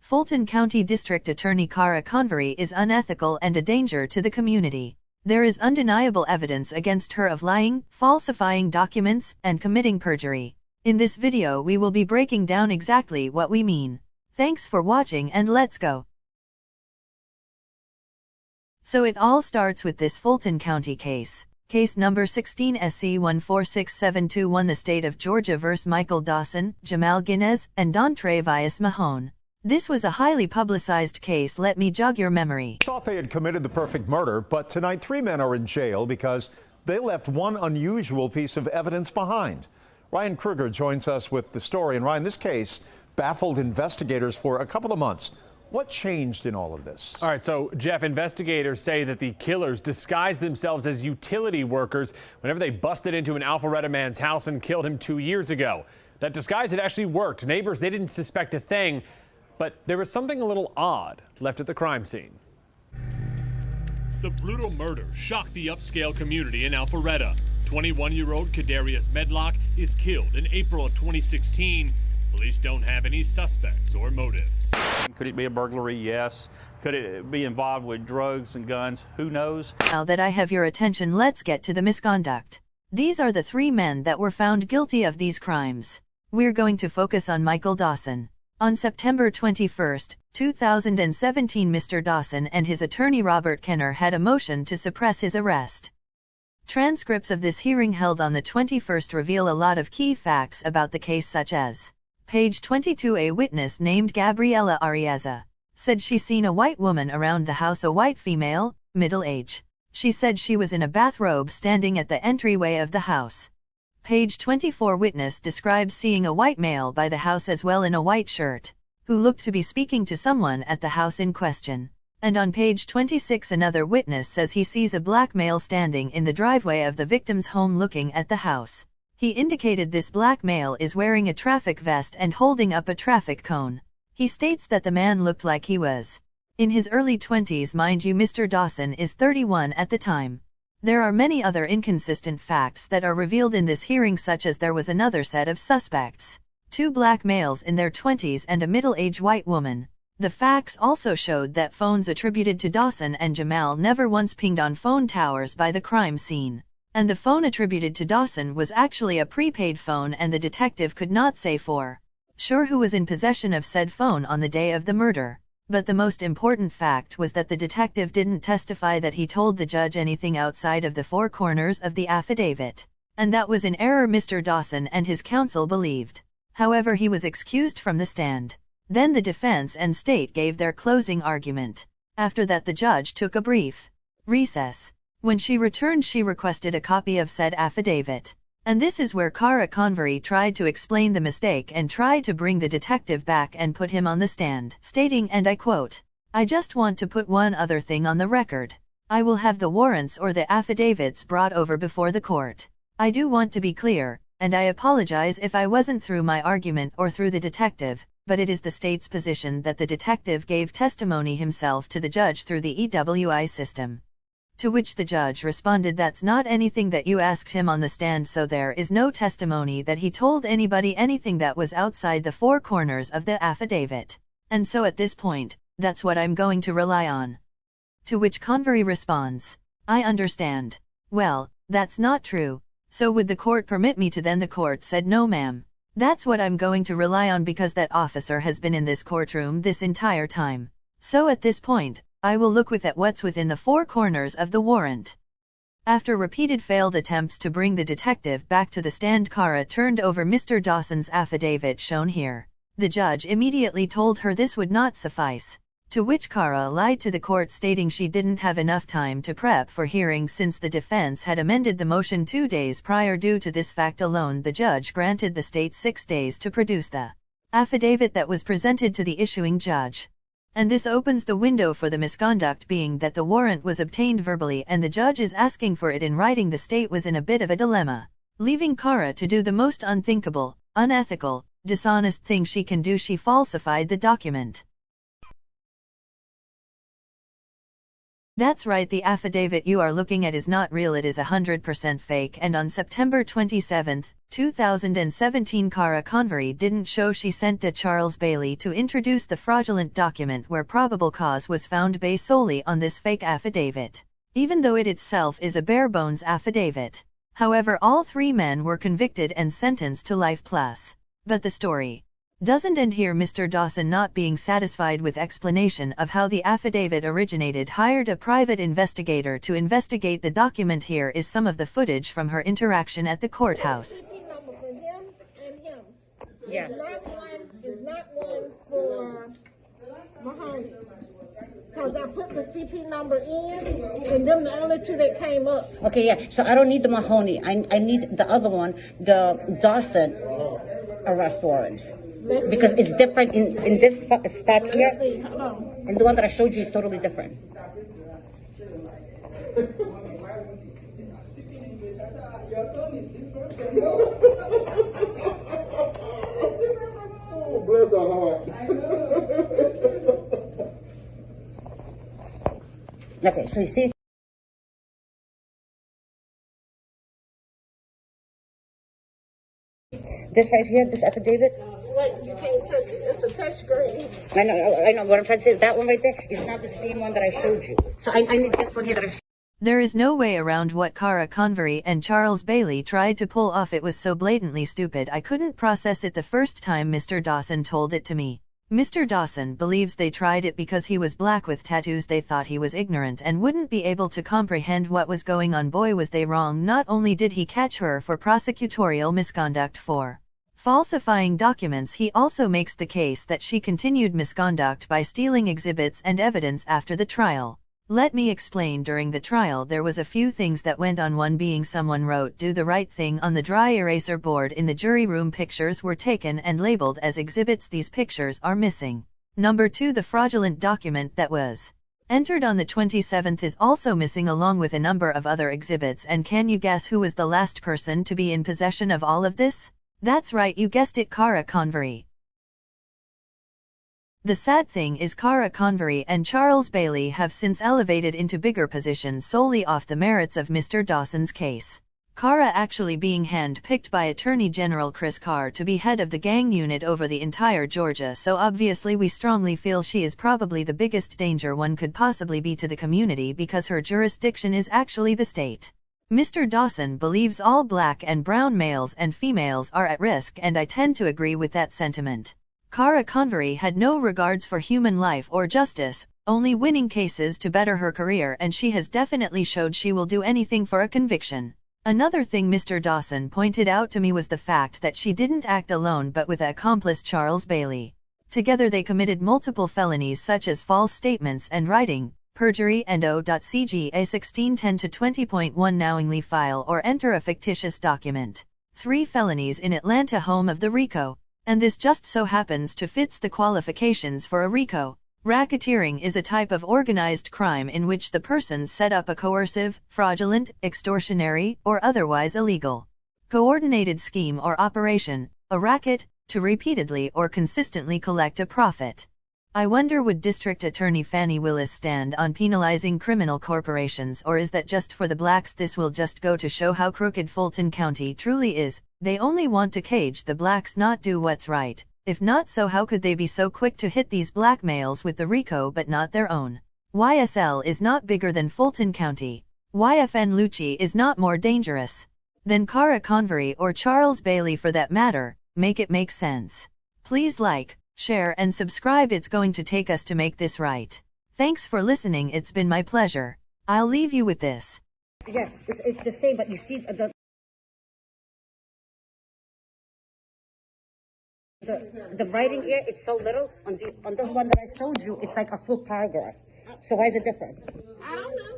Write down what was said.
Fulton County District Attorney Cara Convery is unethical and a danger to the community. There is undeniable evidence against her of lying, falsifying documents, and committing perjury. In this video we will be breaking down exactly what we mean. Thanks for watching and let's go. So it all starts with this Fulton County case. Case number 16 SC 146721, the state of Georgia vs. Michael Dawson, Jamal Guinness, and Dontravius Mahone. This was a highly publicized case. Let me jog your memory. Thought they had committed the perfect murder, but tonight 3 men are in jail because they left one unusual piece of evidence behind. Ryan Kruger joins us with the story. And Ryan, this case baffled investigators for a couple of months. What changed in all of this? All right, so Jeff, investigators say that the killers disguised themselves as utility workers whenever they busted into an Alpharetta man's house and killed him 2 years ago. That disguise had actually worked. Neighbors, they didn't suspect a thing, but there was something a little odd left at the crime scene. The brutal murder shocked the upscale community in Alpharetta. 21-year-old Kadarius Medlock is killed in April of 2016. Police don't have any suspects or motive. Could it be a burglary? Yes. Could it be involved with drugs and guns? Who knows? Now that I have your attention, let's get to the misconduct. These are the 3 men that were found guilty of these crimes. We're going to focus on Michael Dawson. On September 21, 2017, Mr. Dawson and his attorney Robert Kenner had a motion to suppress his arrest. Transcripts of this hearing held on the 21st reveal a lot of key facts about the case, such as Page 22, a witness named Gabriela Arieza said she seen a white woman around the house, a white female, middle age. She said she was in a bathrobe standing at the entryway of the house. Page 24, witness describes seeing a white male by the house as well in a white shirt, who looked to be speaking to someone at the house in question. And on page 26, another witness says he sees a black male standing in the driveway of the victim's home looking at the house. He indicated this black male is wearing a traffic vest and holding up a traffic cone. He states that the man looked like he was in his early 20s. Mind you, Mr. Dawson is 31 at the time. There are many other inconsistent facts that are revealed in this hearing, such as there was another set of suspects, 2 black males in their 20s and a middle-aged white woman. The facts also showed that phones attributed to Dawson and Jamal never once pinged on phone towers by the crime scene. And the phone attributed to Dawson was actually a prepaid phone, and the detective could not say for sure who was in possession of said phone on the day of the murder. But the most important fact was that the detective didn't testify that he told the judge anything outside of the 4 corners of the affidavit. And that was in error, Mr. Dawson and his counsel believed. However, he was excused from the stand. Then the defense and state gave their closing argument. After that, the judge took a brief recess. When she returned, she requested a copy of said affidavit. And this is where Cara Convery tried to explain the mistake and tried to bring the detective back and put him on the stand, stating, and I quote, "I just want to put one other thing on the record. I will have the warrants or the affidavits brought over before the court. I do want to be clear, and I apologize if I wasn't through my argument or through the detective, but it is the state's position that the detective gave testimony himself to the judge through the EWI system." To which the judge responded, "That's not anything that you asked him on the stand, so there is no testimony that he told anybody anything that was outside the 4 corners of the affidavit. And so at this point, that's what I'm going to rely on." To which Convery responds, "I understand. Well, that's not true. So would the court permit me to?" Then the court said, "No, ma'am. That's what I'm going to rely on because that officer has been in this courtroom this entire time. So at this point, I will look at what's within the 4 corners of the warrant." After repeated failed attempts to bring the detective back to the stand, Cara turned over Mr. Dawson's affidavit shown here. The judge immediately told her this would not suffice. To which Cara lied to the court, stating she didn't have enough time to prep for hearing since the defense had amended the motion 2 days prior. Due to this fact alone, the judge granted the state 6 days to produce the affidavit that was presented to the issuing judge. And this opens the window for the misconduct, being that the warrant was obtained verbally and the judge is asking for it in writing. The state was in a bit of a dilemma, leaving Cara to do the most unthinkable, unethical, dishonest thing she can do. She falsified the document. That's right, the affidavit you are looking at is not real, it is 100% fake, and on September 27, 2017 Cara Convery didn't show she sent to Charles Bailey to introduce the fraudulent document where probable cause was found based solely on this fake affidavit, even though it itself is a bare-bones affidavit. However, all three men were convicted and sentenced to life plus. But the story doesn't end here. Mr. Dawson, not being satisfied with explanation of how the affidavit originated, hired a private investigator to investigate the document. Here is some of the footage from her interaction at the courthouse. Number for him and him. Yeah. It's not one for Mahoney. Because I put the CP number in, and them the only two that came up. Okay, yeah. So I don't need the Mahoney. I need the other one, the Dawson arrest warrant. Because it's different in this spot here. Let's see. Hold on. And the one that I showed you is totally different. Bless our heart. Okay, so you see? This right here, this affidavit? Wait, you can't touch it. It's a touch screen. I know. What I'm trying to say is that one right there is not the same one that I showed you. So I need this one here that I showed. There is no way around what Cara Convery and Charles Bailey tried to pull off. It was so blatantly stupid I couldn't process it the first time Mr. Dawson told it to me. Mr. Dawson believes they tried it because he was black with tattoos. They thought he was ignorant and wouldn't be able to comprehend what was going on. Boy, was they wrong. Not only did he catch her for prosecutorial misconduct for falsifying documents, he also makes the case that she continued misconduct by stealing exhibits and evidence after the trial. Let me explain. During the trial there was a few things that went on. One being someone wrote "do the right thing" on the dry eraser board in the jury room. Pictures were taken and labeled as exhibits. These pictures are missing. Number 2, the fraudulent document that was entered on the 27th is also missing, along with a number of other exhibits. And can you guess who was the last person to be in possession of all of this? That's right, you guessed it, Cara Convery. The sad thing is Cara Convery and Charles Bailey have since elevated into bigger positions solely off the merits of Mr. Dawson's case. Cara actually being hand-picked by Attorney General Chris Carr to be head of the gang unit over the entire Georgia, so obviously we strongly feel she is probably the biggest danger one could possibly be to the community because her jurisdiction is actually the state. Mr. Dawson believes all black and brown males and females are at risk, and I tend to agree with that sentiment. Cara Convery had no regards for human life or justice, only winning cases to better her career, and she has definitely showed she will do anything for a conviction. Another thing Mr. Dawson pointed out to me was the fact that she didn't act alone but with accomplice Charles Bailey. Together they committed multiple felonies such as false statements and writing, perjury, and O.CGA 1610-20.1 knowingly file or enter a fictitious document. 3 felonies in Atlanta, home of the RICO. And this just so happens to fits the qualifications for a RICO. Racketeering is a type of organized crime in which the persons set up a coercive, fraudulent, extortionary, or otherwise illegal, coordinated scheme or operation, a racket, to repeatedly or consistently collect a profit. I wonder, would District Attorney Fannie Willis stand on penalizing criminal corporations, or is that just for the blacks? This will just go to show how crooked Fulton County truly is. They only want to cage the blacks, not do what's right. If not so, how could they be so quick to hit these black males with the RICO but not their own? YSL is not bigger than Fulton County. YFN Lucci is not more dangerous than Cara Convery or Charles Bailey for that matter. Make it make sense. Please like, share and subscribe. It's going to take us to make this right. Thanks for listening. It's been my pleasure. I'll leave you with this. Yeah, it's the same, but you see the writing here, it's so little. On the one that I showed you, it's like a full paragraph. So why is it different? I don't know.